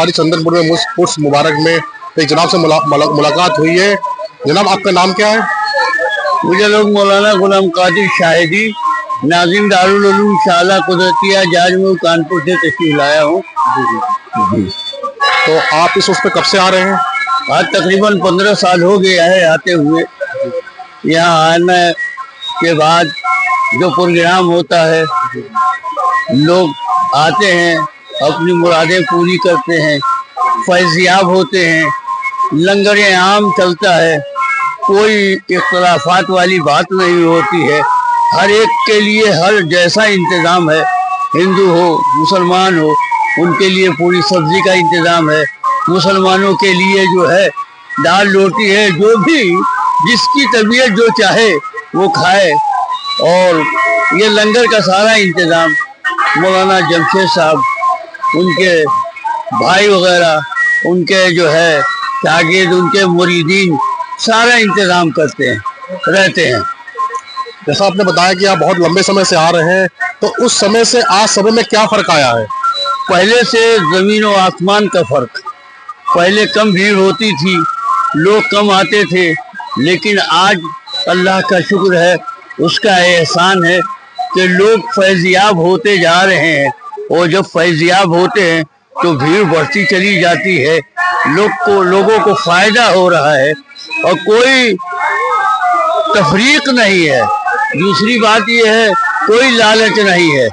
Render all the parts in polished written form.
हमारी चंदनपुर में उर्स मुबारक में एक जनाब से मुलाकात हुई है। जनाब, आपका नाम क्या है? मुझे लोग मौलाना गुलाम कादिर शाहिदी, नाजिम दारुल उलूम शाला कुदरतिया जाजमऊ कानपुर से तशरीफ लाया हूँ। तो आप इस उर्स पे कब से आ रहे हैं? आज तकरीबन 15 साल हो गया है आते हुए। यहाँ आने के बाद जो प्रोग्राम होता है, लोग आते हैं, अपनी मुरादें पूरी करते हैं, फैज़याब होते हैं, लंगर आम चलता है, कोई इख्तलाफात वाली बात नहीं होती है। हर एक के लिए हर जैसा इंतज़ाम है, हिंदू हो मुसलमान हो, उनके लिए पूरी सब्जी का इंतज़ाम है। मुसलमानों के लिए जो है दाल रोटी है, जो भी जिसकी तबीयत जो चाहे वो खाए। और ये लंगर का सारा इंतज़ाम मौलाना जमशेद साहब, उनके भाई वगैरह, उनके जो है शागिर्द, उनके मुरीदीन सारा इंतज़ाम करते हैं, रहते हैं। जैसा आपने बताया कि आप बहुत लंबे समय से आ रहे हैं, तो उस समय से आज समय में क्या फ़र्क आया है? पहले से ज़मीन और आसमान का फ़र्क। पहले कम भीड़ होती थी, लोग कम आते थे, लेकिन आज अल्लाह का शुक्र है, उसका एहसान है कि लोग फैज़याब होते जा रहे हैं। और जब फैज़याब होते हैं तो भीड़ बढ़ती चली जाती है, लोगों को फ़ायदा हो रहा है और कोई तफरीक नहीं है। दूसरी बात यह है, कोई लालच नहीं है,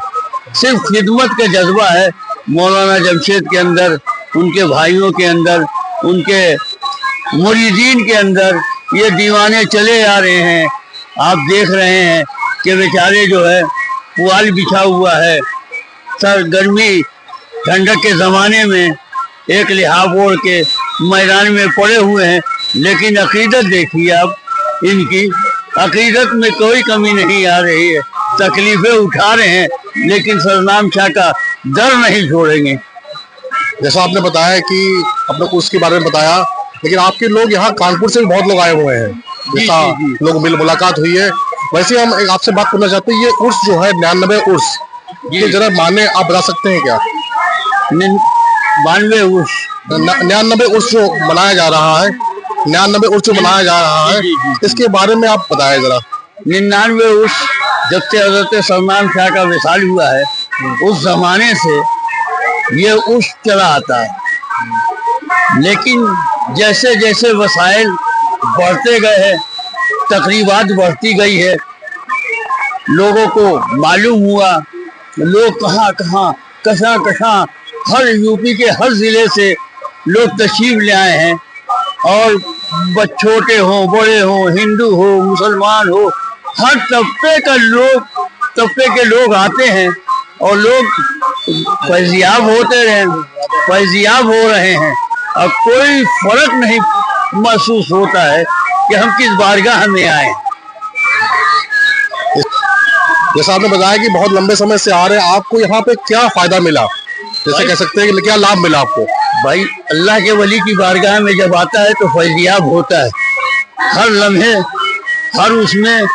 सिर्फ खिदमत का जज्बा है मौलाना जमशेद के अंदर, उनके भाइयों के अंदर, उनके मुरीदीन के अंदर। ये दीवाने चले आ रहे हैं। आप देख रहे हैं कि बेचारे जो है पुआल बिछा हुआ है, सर गर्मी ठंडक के ज़माने में एक लिहाफ ओढ़ के मैदान में पड़े हुए हैं। लेकिन अकीदत देखिए आप, इनकी अकीदत में कोई कमी नहीं आ रही है। तकलीफें उठा रहे हैं, लेकिन सरनाम शाह का दर नहीं छोड़ेंगे। जैसा आपने बताया कि अपने उर्स के बारे में बताया, लेकिन आपके लोग यहाँ कानपुर से भी बहुत लोग आए हुए हैं, जैसा लोग मुलाकात हुई है। वैसे हम एक आपसे बात करना चाहते हैं, ये उर्स जो है 99 उर्स, ये जरा माने आप बता सकते हैं क्या? 92 उर्स, 99 उर्स जो मनाया जा रहा है, 99 उर्स जो मनाया जा रहा है, इसके बारे में आप बताएं जरा। 99 उर्स जब से हज़रत सलमान शाह का विसाल हुआ है, उस जमाने से ये उर्स चला आता है। लेकिन जैसे जैसे वसाइल बढ़ते गए हैं, तकरीबात बढ़ती गई है, लोगों को मालूम हुआ, लोग कहाँ कहाँ कहाँ कहाँ हर यूपी के हर ज़िले से लोग तशरीफ ले आए हैं। और छोटे हों बड़े हों, हिंदू हो मुसलमान हो, हर तबके के लोग आते हैं और लोग फैज़याब फैज़याब हो रहे हैं। अब कोई फर्क नहीं महसूस होता है कि हम किस बारगाह में आए। जैसा आपने बताया कि बहुत लंबे समय से आ रहे हैं, आपको यहाँ पे क्या फायदा मिला, जैसे कह सकते हैं कि क्या लाभ मिला आपको? भाई, अल्लाह के वली की बारगाह में जब आता है तो फैज़याब होता है। हर लम्हे हर उसमें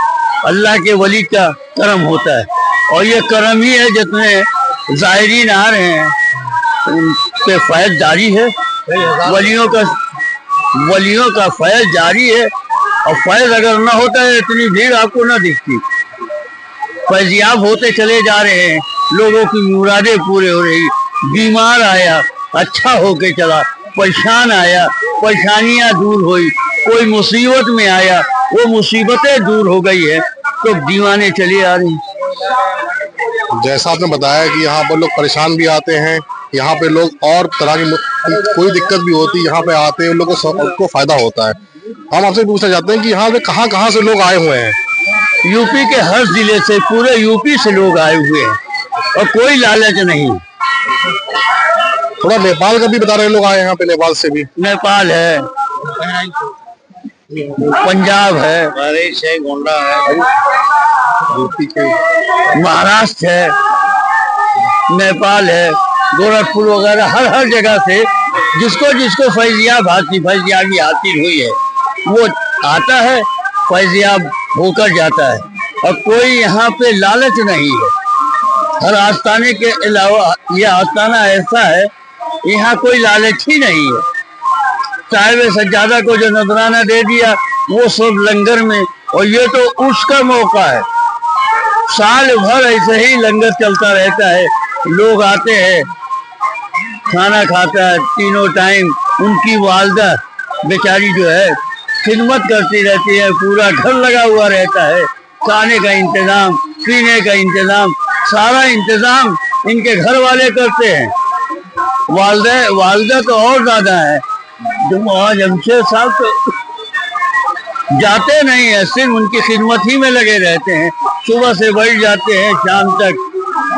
अल्लाह के वली का करम होता है। और ये करम ही है, जितने ज़ायरीन आ रहे हैं उन पे फैज़ जारी है। वलियों का फैज़ जारी है। और फैज़ अगर ना होता है, इतनी भीड़ आपको ना दिखती। फैज़याब होते चले जा रहे हैं, लोगों की मुरादें पूरे हो रही। बीमार आया, अच्छा होके चला, परेशान आया, परेशानियां दूर हुई, कोई मुसीबत में आया, वो मुसीबतें दूर हो गई है, तो दीवाने चले आ रहे हैं। जैसा आपने बताया कि यहाँ पर लोग परेशान भी आते हैं, यहाँ पे लोग और तरह की कोई दिक्कत भी होती है, यहाँ पे आते हैं, उन लोगों को सबको फायदा होता है। हम आपसे पूछना चाहते हैं कि यहाँ पे कहाँ कहाँ से लोग आए हुए हैं? यूपी के हर जिले से, पूरे यूपी से लोग आए हुए हैं और कोई लालच नहीं। थोड़ा नेपाल का भी बता रहे हैं, लोग आए हैं यहाँ पे, नेपाल से भी। नेपाल है, पंजाब है, गोंडा है, यूपी के महाराष्ट्र है, नेपाल है, गोरखपुर वगैरह हर जगह से जिसको फैज़याबी हासिल हुई है, वो आता है, फैज़याब होकर जाता है। और कोई यहाँ पे लालच नहीं है। हर आस्थाने के अलावा यह आस्थाना ऐसा है यहाँ कोई लालच ही नहीं है। साहिब सज्जादा को जो नजराना दे दिया वो सब लंगर में, और ये तो उसका मौका है। साल भर ऐसे ही लंगर चलता रहता है, लोग आते हैं, खाना खाता है तीनों टाइम। उनकी वालदा बेचारी जो है खिदमत करती रहती है, पूरा घर लगा हुआ रहता है, खाने का इंतजाम, पीने का इंतजाम, सारा इंतजाम इनके घर वाले करते हैं। वालदा तो और ज्यादा है। जमशेद साहब तो जाते नहीं है, सिर्फ उनकी खिदमत ही में लगे रहते हैं। सुबह से बैठ जाते हैं शाम तक।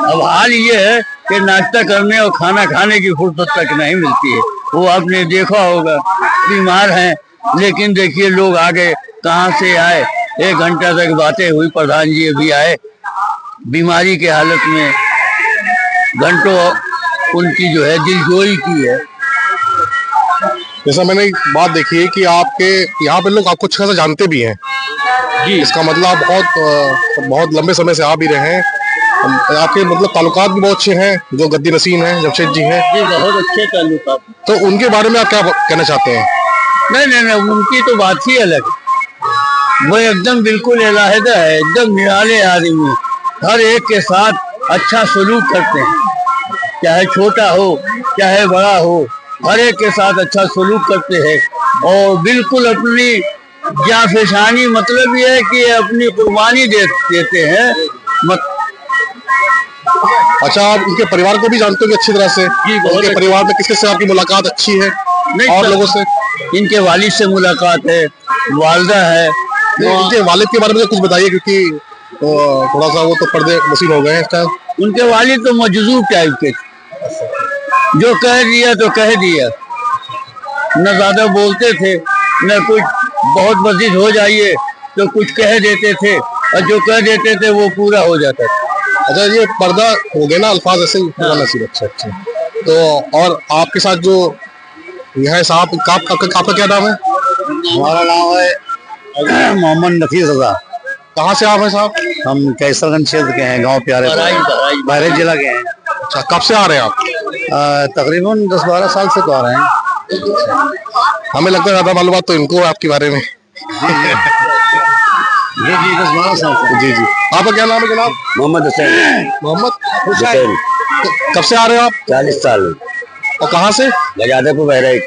अब हाल ये है कि नाश्ता करने और खाना खाने की फुर्सत तक नहीं मिलती है। वो आपने देखा होगा, बीमार हैं, लेकिन देखिए लोग आगे कहाँ से आए। 1 घंटा तक बातें हुई, प्रधान जी अभी आए, बीमारी के हालत में घंटों उनकी जो है दिलजोई की है। जैसा मैंने एक बात देखी है कि आपके यहाँ पे लोग आपको अच्छा खासा जानते भी हैं जी, इसका मतलब बहुत लंबे समय से आ भी रहे हैं। आपके मतलब ताल्लुकात भी बहुत अच्छे हैं जो गद्दी नसीन हैं, जमशेद जी हैं, जी बहुत अच्छे ताल्लुकात। तो उनके बारे में आप क्या कहना चाहते हैं? नहीं, उनकी तो बात ही अलग है। वो एकदम बिल्कुल अलहदा है, एकदम निराले आदमी, हर एक के साथ अच्छा सलूक करते हैं, चाहे छोटा हो चाहे बड़ा हो, हर एक के साथ अच्छा सलूक करते हैं। और बिल्कुल अपनी जाफिशानी, मतलब ये है कि अपनी कुर्बानी देते हैं। अच्छा, आप उनके परिवार को भी जानते हो अच्छी तरह से? जी, बहुत उनके परिवार में किसके से आपकी मुलाकात अच्छी है? नहीं, और लोगों से? इनके वालिद से मुलाकात है, वालदा है। इनके वालिद के बारे में कुछ बताइए, क्योंकि थोड़ा सा वो तो पर्दे नसीन हो गए हैं इस टाइम। उनके वालिद तो मजजूब टाइप के, जो कह दिया तो कह दिया, न ज्यादा बोलते थे न कुछ। बहुत मस्जिद हो जाइए तो कुछ कह देते थे, और जो कह देते थे वो पूरा हो जाता था। अच्छा, ये पर्दा हो गया ना, अल्फाज ऐसे ही पूरा नसीब। अच्छा, तो और आपके साथ जो यह है साहब, आपका क्या नाम है? हमारा नाम है मोहम्मद नफीस रजा। कहाँ से आप हैं साहब? हम कैसरगंज क्षेत्र के हैं, गांव प्यारे, बहराइच जिला के हैं। अच्छा, कब से आ रहे हैं आप? तकरीबन 10-12 साल से तो आ रहे हैं। हमें लगता है ज्यादा मालूमात तो इनको है आपके बारे में। जी 10-12 साल से। जी। आपका क्या नाम है जनाब? मोहम्मद हुसैन। मोहम्मद हुसैन। कब से आ रहे हैं आप? 40 साल। और कहाँ से? गजादपुर, बहराइच।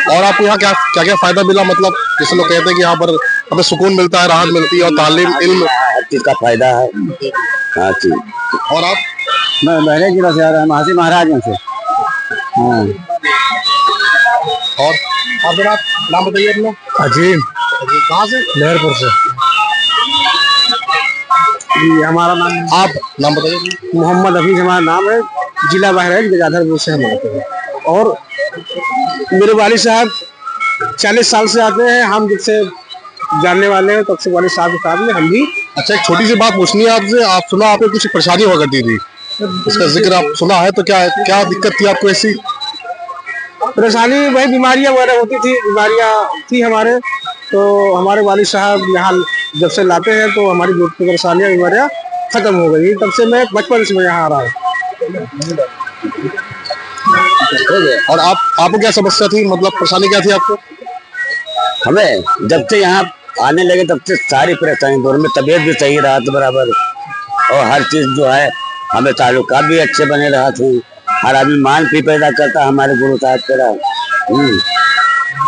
और आपको यहाँ क्या क्या फायदा मिला? मतलब जैसे लोग कहते हैं कि यहाँ पर हमें सुकून मिलता है, राहत मिलती है, और तालीम, इल्म, हर चीज का फायदा है। हाँ जी। और आप? मैं बहराइच जिला से आ रहा हूँ, महासी महाराजगंज से। हाँ। और आप जनाब नाम बताइए अपना। अजीम। कहाँ से? लहरपुर से। जी, हमारा नाम, आप नाम बताइए। मोहम्मद हफीज हमारा नाम है, जिला बहराइच, गजाधरपुर से हम आते हैं। और मेरे वालिद साहब 40 साल से आते हैं, हम जब से जानने वाले हैं तब से वालिद साहब के साथ में हम भी। अच्छा, एक छोटी सी बात पूछनी है आपसे। आप सुना आपको कुछ परेशानी हुआ करती थी, इसका जिक्र आप सुना है, तो क्या दिक्कत थी आपको? ऐसी परेशानी वही बीमारियां वगैरह होती थी, बीमारियां थी हमारे, तो हमारे वालिद साहब यहाँ जब से लाते हैं तो हमारी जो परेशानियां बीमारियां खत्म हो गई। तब से मैं बचपन से मैं यहाँ आ रहा हूँ। और आपको क्या समस्या थी, मतलब परेशानी क्या थी आपको? हमें जब से यहाँ आने लगे तब से सारी परेशानी दूर, में तबीयत भी सही रहा था बराबर, और हर चीज जो है हमें ताल्लुकात भी अच्छे बने रहा थे। हर आदमी मान भी पैदा करता हमारे गुरु साहब तेरा।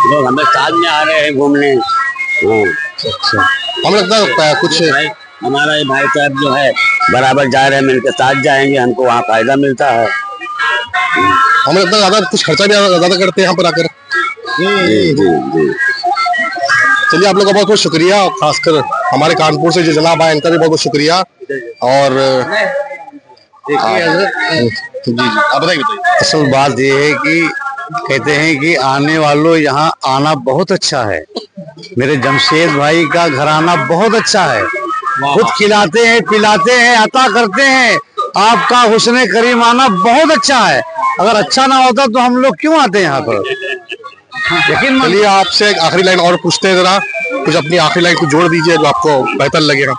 लोग हमें साथ में आ रहे हैं घूमने। अच्छा, हमें लगता है कुछ हमारा ये भाई साहब जो है बराबर जा रहे हैं, मिलकर साथ जाएंगे, हमको वहाँ फायदा मिलता है। हमें लगता है ज्यादा कुछ खर्चा भी ज्यादा करते हैं यहाँ पर आकर। जी। चलिए, आप लोग का बहुत बहुत शुक्रिया, और खासकर हमारे कानपुर से जो जनाब आए इनका भी बहुत बहुत शुक्रिया। और जी, आप बताइए। असल बात ये है कि कहते हैं कि आने वालों यहाँ आना बहुत अच्छा है। मेरे जमशेद भाई का घराना बहुत अच्छा है, खुद खिलाते हैं, पिलाते हैं, अता करते हैं। आपका हुस्न करीम आना बहुत अच्छा है। अगर अच्छा ना होता तो हम लोग क्यों आते हैं यहाँ पर? लेकिन चलिए, आपसे एक आखिरी लाइन और पूछते हैं, जरा कुछ अपनी आखिरी लाइन को जोड़ दीजिए जो आपको बेहतर लगेगा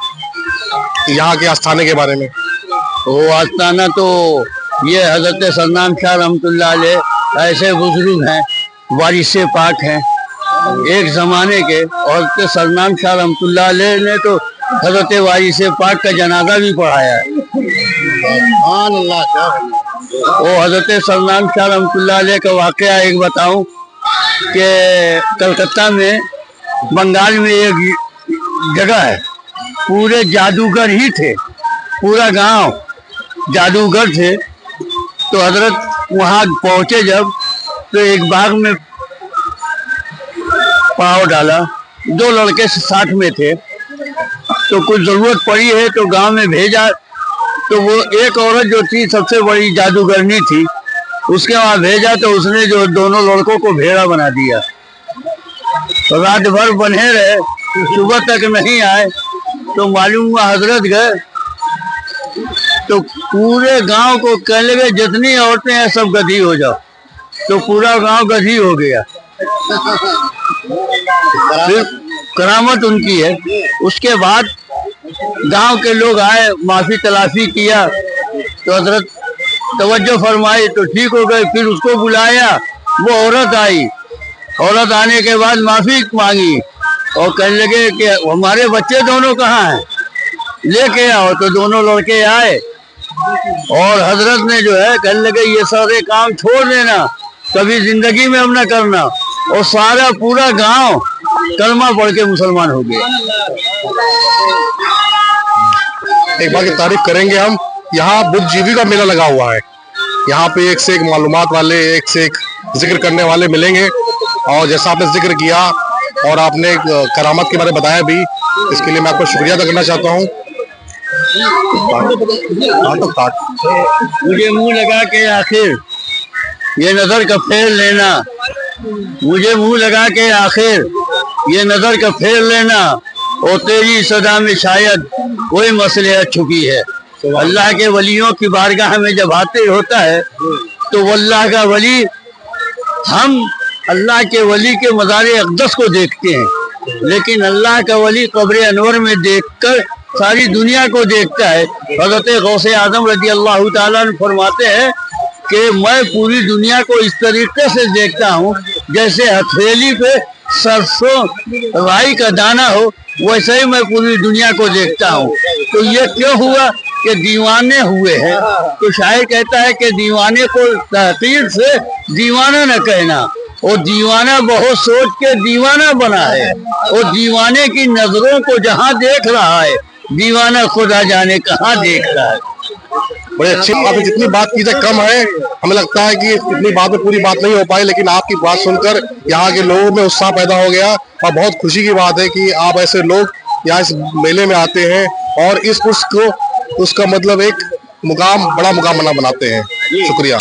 यहाँ के आस्थाने के बारे में। वो आस्थाना तो ये हजरत सलमान शाह रहमतुल्लाह अलैह ऐसे बुजुर्ग हैं, वारिसे पाक हैं एक जमाने के। और हजरत सलमान शाह रहमतुल्लाह अलैह ने तो हजरत वारिसे पाक का जनाजा भी पढ़ाया है। वो हजरत सलमान शाह रहमतुल्लाह अलैह का वाकया एक बताऊं कि कलकत्ता में बंगाल में एक जगह है, पूरे जादूगर ही थे, पूरा गांव जादूगर थे। तो हजरत वहां पहुंचे जब, तो एक बाग में पाँव डाला, दो लड़के साथ में थे, तो कुछ जरूरत पड़ी है तो गांव में भेजा। तो वो एक औरत जो थी सबसे बड़ी जादूगरनी थी, उसके वहां भेजा तो उसने जो दोनों लड़कों को भेड़ा बना दिया। तो रात भर बने रहे, सुबह तक नहीं आए। तो मालूम हुआ हजरत गए तो पूरे गांव को कहने लगे जितनी औरतें हैं सब गधी हो जाओ। तो पूरा गांव गधी हो गया। फिर करामत उनकी है। उसके बाद गांव के लोग आए, माफी तलाफी किया तो हजरत तवज्जो फरमाई तो ठीक हो गए। फिर उसको बुलाया, वो औरत आई, औरत आने के बाद माफी मांगी और कहने लगे कि हमारे बच्चे दोनों कहाँ हैं, लेके आओ। तो दोनों लड़के आए और हजरत ने जो है कहने लगे ये सारे काम छोड़ देना, कभी जिंदगी में हम न करना। और सारा पूरा गांव कलमा पढ़ के मुसलमान हो गया। एक बार की तारीफ करेंगे हम। यहाँ बुद्धिजीवी का मेला लगा हुआ है। यहाँ पे एक से एक मालूमात वाले, एक से एक जिक्र करने वाले मिलेंगे। और जैसा आपने जिक्र किया और आपने करामत के बारे में बताया भी, इसके लिए मैं आपको शुक्रिया अदा करना चाहता हूँ। मुझे मुंह लगा के आखिर ये नजर का फेर लेना, मुझे मुंह लगा के आखिर ये नजर का फेर लेना, और तेरी सदा में शायद कोई मसलहत छुपी है। अल्लाह के वलियों की बारगाह में जब हाजिर होता है तो अल्लाह का वली, हम अल्लाह के वली के मज़ार अक़दस को देखते हैं, लेकिन अल्लाह का वली कब्र अनवर में देखकर सारी दुनिया को देखता है। हज़रत गौसे आज़म रज़ी अल्लाह ताला अन्हु फरमाते हैं कि मैं पूरी दुनिया को इस तरीके से देखता हूँ जैसे हथेली पे सरसों राई का दाना हो, वैसे ही मैं पूरी दुनिया को देखता हूँ। तो ये क्यों हुआ कि दीवाने हुए हैं। तो शायर कहता है कि दीवाने को तहकीर से दीवाना न कहना, और दीवाना बहुत सोच के दीवाना बना है। और दीवाने की नजरों को जहाँ देख रहा है, दीवाना खुदा जाने कहाँ देख रहा है। बड़ी अच्छी बात है। जितनी बात की जाए कम है। हमें लगता है कि इतनी बात में पूरी बात नहीं हो पाई, लेकिन आपकी बात सुनकर यहाँ के लोगों में उत्साह पैदा हो गया। और बहुत खुशी की बात है कि आप ऐसे लोग यहाँ इस मेले में आते हैं और इस उसका मतलब एक मुकाम, बड़ा मुकाम बनाते हैं। शुक्रिया।